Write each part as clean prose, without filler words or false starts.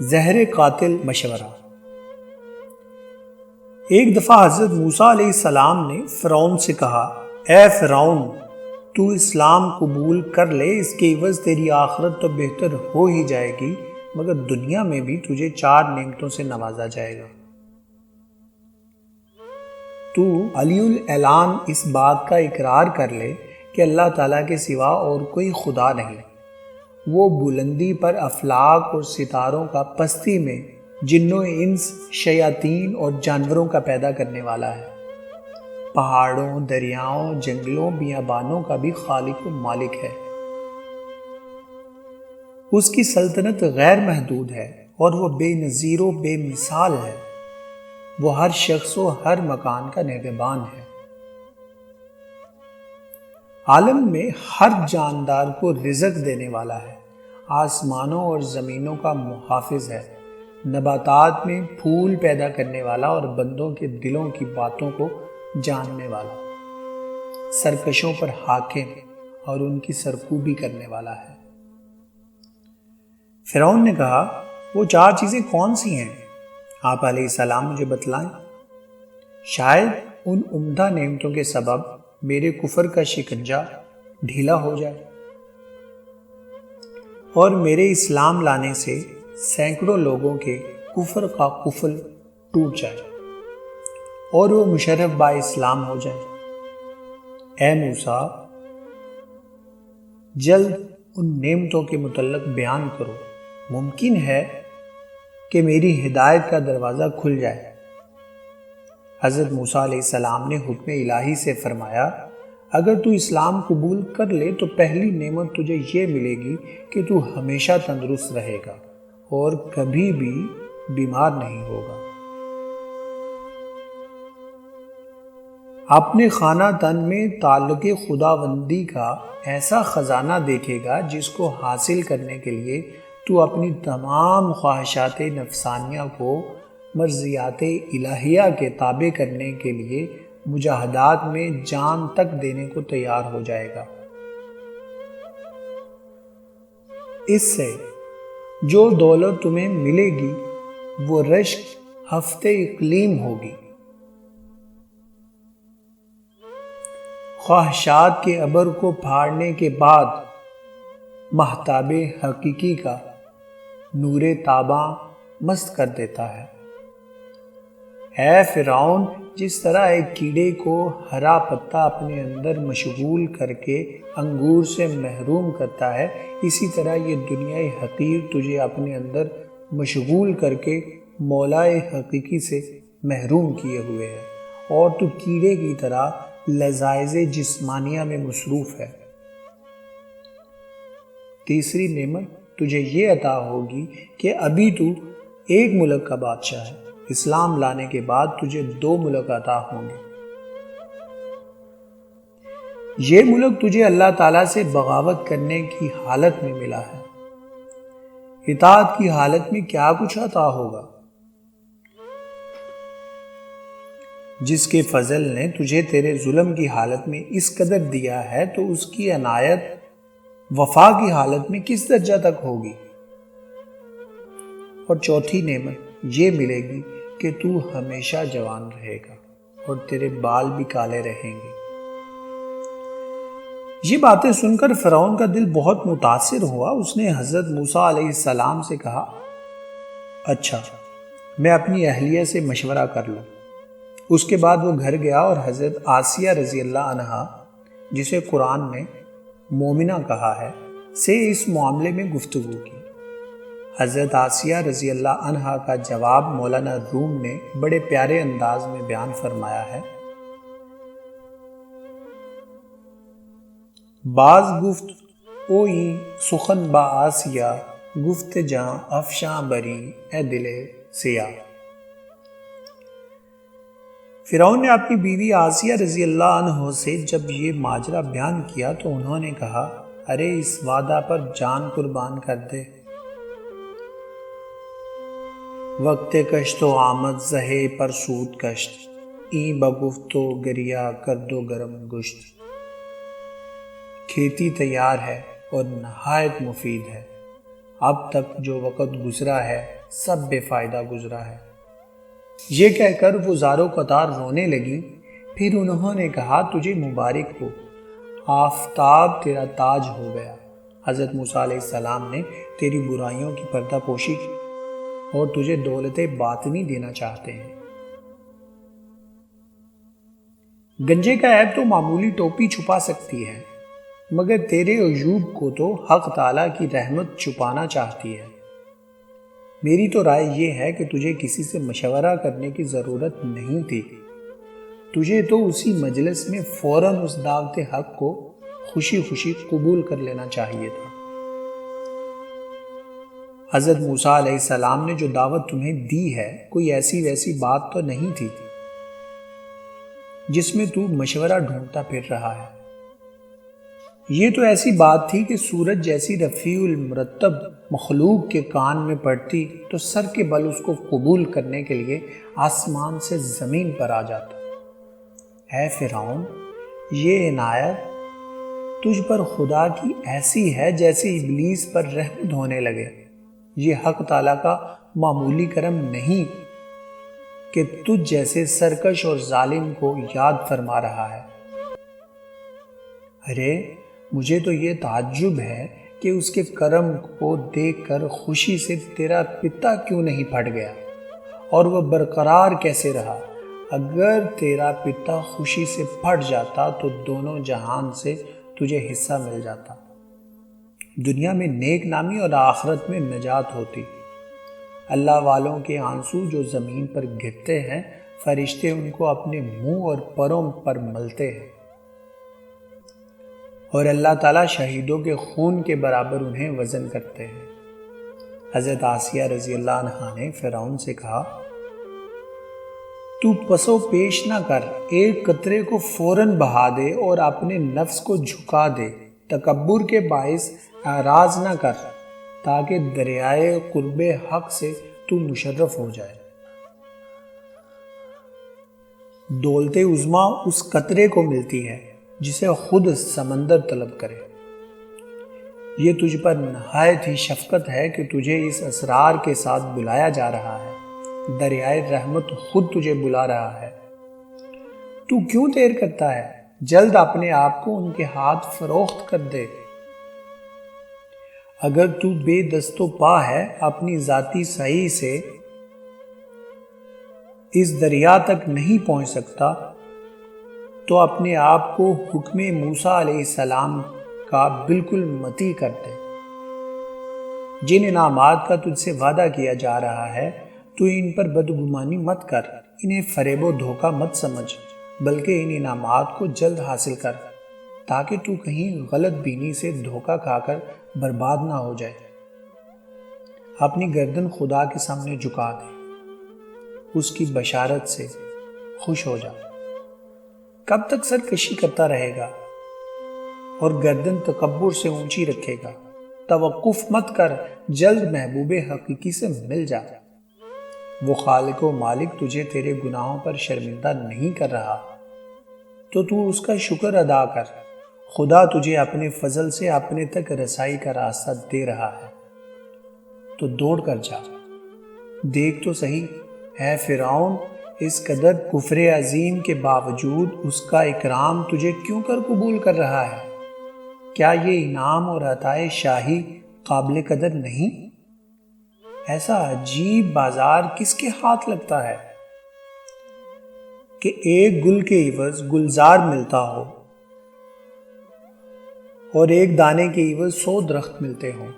زہر قاتل مشورہ۔ ایک دفعہ حضرت موسیٰ علیہ السلام نے فرعون سے کہا، اے فرعون، تو اسلام قبول کر لے، اس کے عوض تیری آخرت تو بہتر ہو ہی جائے گی، مگر دنیا میں بھی تجھے 4 نعمتوں سے نوازا جائے گا۔ تو علی الاعلان اس بات کا اقرار کر لے کہ اللہ تعالیٰ کے سوا اور کوئی خدا نہیں، وہ بلندی پر افلاک اور ستاروں کا، پستی میں جن و انس، شیاطین اور جانوروں کا پیدا کرنے والا ہے، پہاڑوں، دریاؤں، جنگلوں، بیابانوں کا بھی خالق و مالک ہے۔ اس کی سلطنت غیر محدود ہے اور وہ بے نظیر و بے مثال ہے، وہ ہر شخص و ہر مکان کا نگہبان ہے، عالم میں ہر جاندار کو رزق دینے والا ہے، آسمانوں اور زمینوں کا محافظ ہے، نباتات میں پھول پیدا کرنے والا اور بندوں کے دلوں کی باتوں کو جاننے والا، سرکشوں پر حاکم اور ان کی سرکوبی کرنے والا ہے۔ فرعون نے کہا، وہ 4 چیزیں کون سی ہیں؟ آپ علیہ السلام مجھے بتلائیں، شاید ان عمدہ نعمتوں کے سبب میرے کفر کا شکنجہ ڈھیلا ہو جائے اور میرے اسلام لانے سے سینکڑوں لوگوں کے کفر کا قفل ٹوٹ جائے اور وہ مشرف با اسلام ہو جائے۔ اے موسیٰ، جلد ان نعمتوں کے متعلق بیان کرو، ممکن ہے کہ میری ہدایت کا دروازہ کھل جائے۔ حضرت موسیٰ علیہ السلام نے حکم الہی سے فرمایا، اگر تو اسلام قبول کر لے تو پہلی نعمت تجھے یہ ملے گی کہ تو ہمیشہ تندرست رہے گا اور کبھی بھی بیمار نہیں ہوگا۔ اپنے خانہ تن میں تعلق خداوندی کا ایسا خزانہ دیکھے گا جس کو حاصل کرنے کے لیے تو اپنی تمام خواہشات نفسانیہ کو مرضیات الہیہ کے تابع کرنے کے لیے مجاہدات میں جان تک دینے کو تیار ہو جائے گا۔ اس سے جو دولت تمہیں ملے گی وہ رشک ہفت اقلیم ہوگی۔ خواہشات کے ابر کو پھاڑنے کے بعد مہتاب حقیقی کا نور تاباں مست کر دیتا ہے۔ اے فرعون، جس طرح ایک کیڑے کو ہرا پتا اپنے اندر مشغول کر کے انگور سے محروم کرتا ہے، اسی طرح یہ دنیا حقیر تجھے اپنے اندر مشغول کر کے مولا حقیقی سے محروم کیے ہوئے ہے اور تو کیڑے کی طرح لذائذ جسمانیہ میں مصروف ہے۔ تیسری نعمت تجھے یہ عطا ہوگی کہ ابھی تو ایک ملک کا بادشاہ ہے، اسلام لانے کے بعد تجھے 2 ملک عطا ہوں گے۔ یہ ملک تجھے اللہ تعالیٰ سے بغاوت کرنے کی حالت میں ملا ہے، اطاعت کی حالت میں کیا کچھ عطا ہوگا؟ جس کے فضل نے تجھے تیرے ظلم کی حالت میں اس قدر دیا ہے تو اس کی عنایت وفا کی حالت میں کس درجہ تک ہوگی؟ اور چوتھی نعمت یہ ملے گی کہ تو ہمیشہ جوان رہے گا اور تیرے بال بھی کالے رہیں گے۔ یہ باتیں سن کر فرعون کا دل بہت متاثر ہوا۔ اس نے حضرت موسیٰ علیہ السلام سے کہا، اچھا، میں اپنی اہلیہ سے مشورہ کر لوں۔ اس کے بعد وہ گھر گیا اور حضرت آسیہ رضی اللہ عنہا، جسے قرآن نے مومنہ کہا ہے، سے اس معاملے میں گفتگو کی۔ حضرت آسیہ رضی اللہ عنہا کا جواب مولانا روم نے بڑے پیارے انداز میں بیان فرمایا ہے۔ باز گفت اوئی سخن با آسیہ، گفت جاں افشاں بری اے دل سیاہ۔ فرعون نے اپنی بیوی آسیہ رضی اللہ عنہ سے جب یہ ماجرا بیان کیا تو انہوں نے کہا، ارے اس وعدہ پر جان قربان کر دے۔ وقت کشت و آمد زہے پر سود کشت، این بگفت و گریا کردو گرم گشت۔ کھیتی تیار ہے اور نہایت مفید ہے، اب تک جو وقت گزرا ہے سب بے فائدہ گزرا ہے۔ یہ کہہ کر وہ زاروں قطار رونے لگی۔ پھر انہوں نے کہا تجھے مبارک ہو، آفتاب تیرا تاج ہو گیا۔ حضرت موسیٰ علیہ السلام نے تیری برائیوں کی پردہ پوشی کی اور تجھے دولت باطنی دینا چاہتے ہیں۔ گنجے کا عیب تو معمولی ٹوپی چھپا سکتی ہے، مگر تیرے عیوب کو تو حق تعالیٰ کی رحمت چھپانا چاہتی ہے۔ میری تو رائے یہ ہے کہ تجھے کسی سے مشورہ کرنے کی ضرورت نہیں تھی، تجھے تو اسی مجلس میں فوراً اس دعوت حق کو خوشی خوشی قبول کر لینا چاہیے تھا۔ حضرت موسیٰ علیہ السلام نے جو دعوت تمہیں دی ہے کوئی ایسی ویسی بات تو نہیں تھی جس میں تو مشورہ ڈھونڈتا پھر رہا ہے۔ یہ تو ایسی بات تھی کہ سورج جیسی رفیع المرتب مخلوق کے کان میں پڑتی تو سر کے بل اس کو قبول کرنے کے لیے آسمان سے زمین پر آ جاتا۔ اے فرعون، یہ عنایت تجھ پر خدا کی ایسی ہے جیسے ابلیس پر رحمت ہونے لگے۔ یہ حق تعالیٰ کا معمولی کرم نہیں کہ تجھ جیسے سرکش اور ظالم کو یاد فرما رہا ہے۔ ارے مجھے تو یہ تعجب ہے کہ اس کے کرم کو دیکھ کر خوشی سے تیرا پتا کیوں نہیں پھٹ گیا اور وہ برقرار کیسے رہا۔ اگر تیرا پتا خوشی سے پھٹ جاتا تو دونوں جہان سے تجھے حصہ مل جاتا، دنیا میں نیک نامی اور آخرت میں نجات ہوتی۔ اللہ والوں کے آنسو جو زمین پر گرتے ہیں، فرشتے ان کو اپنے منہ اور پروں پر ملتے ہیں، اور اللہ تعالیٰ شہیدوں کے خون کے برابر انہیں وزن کرتے ہیں۔ حضرت آسیہ رضی اللہ عنہا نے فرعون سے کہا تو پسو پیش نہ کر، ایک قطرے کو فوراً بہا دے اور اپنے نفس کو جھکا دے، تکبر کے باعث اعراض نہ کر تاکہ دریائے قرب حق سے تو مشرف ہو جائے۔ دولت عظمیٰ اس قطرے کو ملتی ہے جسے خود سمندر طلب کرے۔ یہ تجھ پر نہایت ہی شفقت ہے کہ تجھے اس اسرار کے ساتھ بلایا جا رہا ہے، دریائے رحمت خود تجھے بلا رہا ہے۔ تو کیوں دیر کرتا ہے؟ جلد اپنے آپ کو ان کے ہاتھ فروخت کر دے۔ اگر تو بے دست و پا ہے، اپنی ذاتی سعی سے اس دریا تک نہیں پہنچ سکتا، تو اپنے آپ کو حکم موسیٰ علیہ السلام کا بالکل مطیع کر دے۔ جن انعامات کا تجھ سے وعدہ کیا جا رہا ہے تو ان پر بدگمانی مت کر، انہیں فریب و دھوکہ مت سمجھ، بلکہ ان انعامات کو جلد حاصل کر تاکہ تو کہیں غلط بینی سے دھوکہ کھا کر برباد نہ ہو جائے۔ اپنی گردن خدا کے سامنے جھکا دے، اس کی بشارت سے خوش ہو جا۔ کب تک سرکشی کرتا رہے گا اور گردن تکبر سے اونچی رکھے گا؟ توقف مت کر، جلد محبوب حقیقی سے مل جا۔ وہ خالق و مالک تجھے تیرے گناہوں پر شرمندہ نہیں کر رہا، تو اس کا شکر ادا کر۔ خدا تجھے اپنے فضل سے اپنے تک رسائی کا راستہ دے رہا ہے، تو دوڑ کر جا۔ دیکھ تو صحیح، اے فرعون، اس قدر کفر عظیم کے باوجود اس کا اکرام تجھے کیوں کر قبول کر رہا ہے؟ کیا یہ انعام اور عطائے شاہی قابل قدر نہیں؟ ایسا عجیب بازار کس کے ہاتھ لگتا ہے کہ ایک گل کے عوض گلزار ملتا ہو اور ایک دانے کے عوض 100 درخت ملتے ہوں۔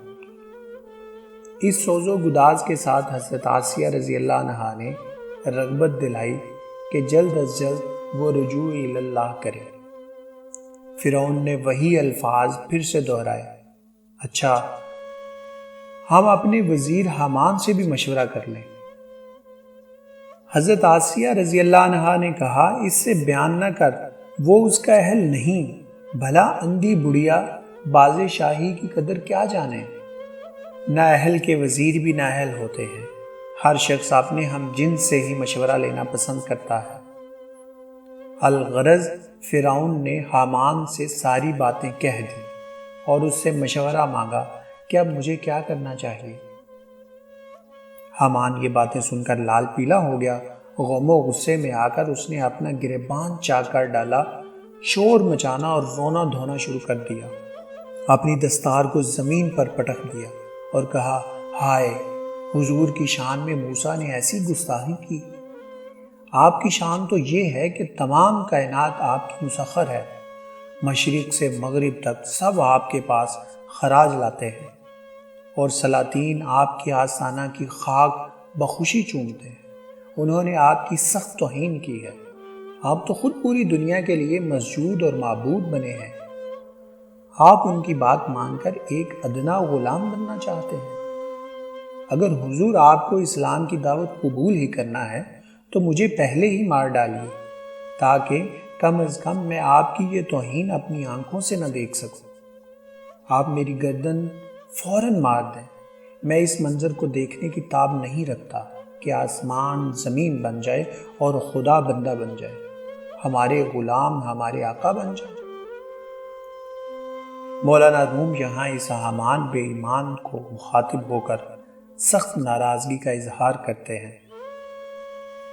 اس سوز و گداز کے ساتھ حضرت آسیہ رضی اللہ عنہا نے رغبت دلائی کہ جلد از جلد وہ رجوع اللہ کرے۔ فرعون نے وہی الفاظ پھر سے دہرائے، اچھا ہم اپنے وزیر حامان سے بھی مشورہ کر لیں۔ حضرت آسیہ رضی اللہ عنہا نے کہا اس سے بیان نہ کر، وہ اس کا اہل نہیں، بھلا اندھی بڑھیا باز شاہی کی قدر کیا جانے؟ نااہل کے وزیر بھی نااہل ہوتے ہیں، ہر شخص اپنے ہم جنس سے ہی مشورہ لینا پسند کرتا ہے۔ الغرض فرعون نے حامان سے ساری باتیں کہہ دی اور اس سے مشورہ مانگا کہ اب مجھے کیا کرنا چاہیے۔ حامان یہ باتیں سن کر لال پیلا ہو گیا۔ غم و غصے میں آ کر اس نے اپنا گریبان چاک کر ڈالا، شور مچانا اور رونا دھونا شروع کر دیا۔ اپنی دستار کو زمین پر پٹک دیا اور کہا، ہائے، حضور کی شان میں موسیٰ نے ایسی گستاخی کی۔ آپ کی شان تو یہ ہے کہ تمام کائنات آپ کی مسخر ہے، مشرق سے مغرب تک سب آپ کے پاس خراج لاتے ہیں، اور سلاطین آپ کی آستانہ کی خاک بخوشی چومتے ہیں۔ انہوں نے آپ کی سخت توہین کی ہے۔ آپ تو خود پوری دنیا کے لیے مسجود اور معبود بنے ہیں۔ آپ ان کی بات مان کر ایک ادنا غلام بننا چاہتے ہیں۔ اگر حضور آپ کو اسلام کی دعوت قبول ہی کرنا ہے تو مجھے پہلے ہی مار ڈالیے، تاکہ کم از کم میں آپ کی یہ توہین اپنی آنکھوں سے نہ دیکھ سکوں۔ آپ میری گردن فوراً مار دیں۔ میں اس منظر کو دیکھنے کی تاب نہیں رکھتا کہ آسمان زمین بن جائے اور خدا بندہ بن جائے، ہمارے غلام ہمارے آقا بن جائے۔ مولانا روم یہاں اس حامان بے ایمان کو مخاطب ہو کر سخت ناراضگی کا اظہار کرتے ہیں۔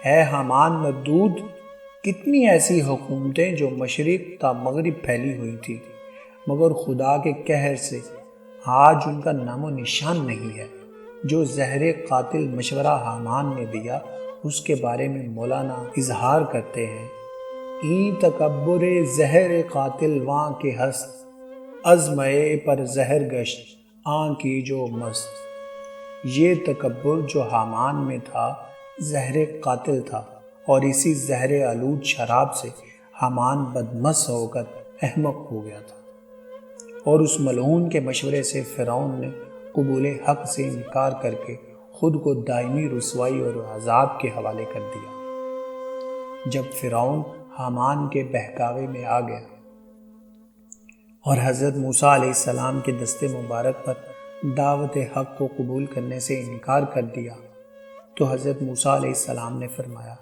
اے حامان مردود، کتنی ایسی حکومتیں جو مشرق تا مغرب پھیلی ہوئی تھی، مگر خدا کے قہر سے آج ان کا نام و نشان نہیں ہے۔ جو زہر قاتل مشورہ حامان نے دیا، اس کے بارے میں مولانا اظہار کرتے ہیں، این تکبر زہر قاتل واں کے ہست، ازمئے پر زہر گشت آن کی جو مست۔ یہ تکبر جو حامان میں تھا زہر قاتل تھا، اور اسی زہر آلود شراب سے حامان بدمست ہو کر احمق ہو گیا تھا، اور اس ملعون کے مشورے سے فرعون نے قبول حق سے انکار کر کے خود کو دائمی رسوائی اور عذاب کے حوالے کر دیا۔ جب فرعون حامان کے بہکاوے میں آ گیا اور حضرت موسیٰ علیہ السلام کے دست مبارک پر دعوت حق کو قبول کرنے سے انکار کر دیا، تو حضرت موسیٰ علیہ السلام نے فرمایا،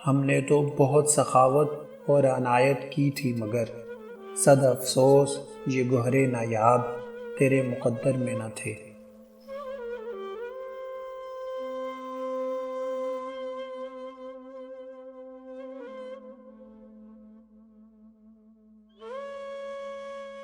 ہم نے تو بہت سخاوت اور عنایت کی تھی، مگر صد افسوس یہ گوہر نایاب تیرے مقدر میں نہ تھے۔